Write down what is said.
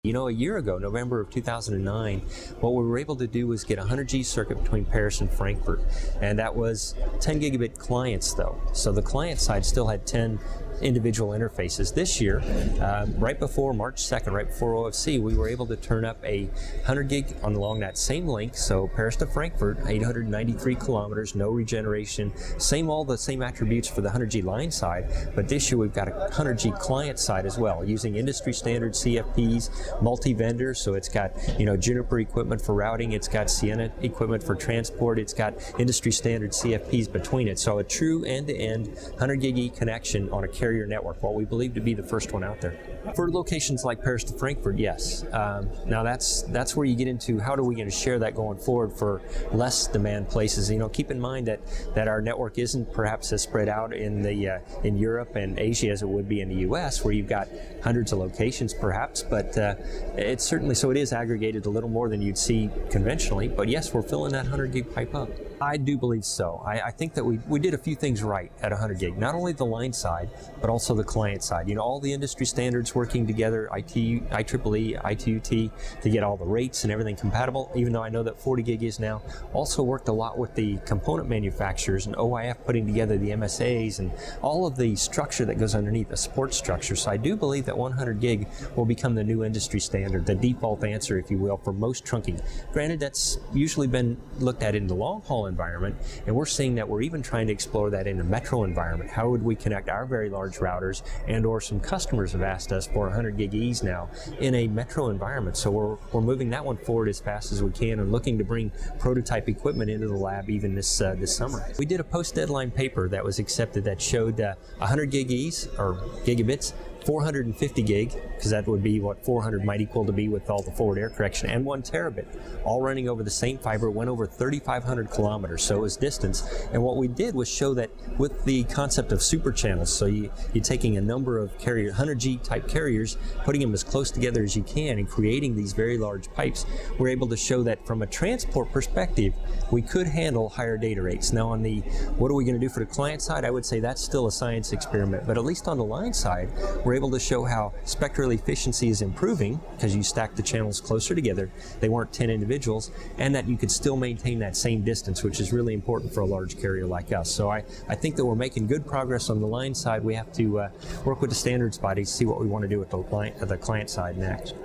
You know, a year ago, November of 2009, what we were able to do was get a 100G circuit between Paris and Frankfurt, and that was 10 gigabit clients though. So the client side still had 10 individual interfaces. This year, right before March 2nd, right before OFC, we were able to turn up a 100 gig along that same link, so Paris to Frankfurt, 893 kilometers, no regeneration, all the same attributes for the 100G line side, but this year we've got a 100G client side as well, using industry standard CFPs, multi-vendor, so it's got, you know, Juniper equipment for routing, it's got Sienna equipment for transport, it's got industry standard CFPs between it, so a true end-to-end 100 gig E connection on a carrier network, what we believe to be the first one out there. For locations like Paris to Frankfurt, yes. Now that's where you get into how are we going to share that going forward for less demand places. You know, keep in mind that our network isn't perhaps as spread out in Europe and Asia as it would be in the US, where you've got hundreds of locations perhaps, but it's certainly, so it is aggregated a little more than you'd see conventionally, but yes, we're filling that 100 gig pipe up. I do believe so. I think that we did a few things right at 100 gig, not only the line side, but also the client side. You know, all the industry standards working together, IEEE, ITU-T, to get all the rates and everything compatible, even though I know that 40 gig is now. Also worked a lot with the component manufacturers and OIF putting together the MSAs and all of the structure that goes underneath, the support structure. So I do believe that 100 gig will become the new industry standard, the default answer, if you will, for most trunking. Granted, that's usually been looked at in the long haul environment, and we're seeing that we're even trying to explore that in the metro environment. How would we connect our very large routers, and or some customers have asked us for 100 gig E's now in a metro environment. So we're moving that one forward as fast as we can and looking to bring prototype equipment into the lab even this summer. We did a post-deadline paper that was accepted that showed 100 gig E's, or gigabits, 450 gig, because that would be what 400 might equal to be with all the forward air correction, and 1 terabit, all running over the same fiber, went over 3,500 kilometers, so it was distance. And what we did was show that with the concept of super channels, so you're taking a number of 100G type carriers, putting them as close together as you can, and creating these very large pipes, we're able to show that from a transport perspective, we could handle higher data rates. Now on the, what are we going to do for the client side, I would say that's still a science experiment, but at least on the line side, we're able to show how spectral efficiency is improving because you stack the channels closer together, they weren't 10 individuals, and that you could still maintain that same distance, which is really important for a large carrier like us. So I think that we're making good progress on the line side. We have to work with the standards bodies, see what we want to do with the client side next.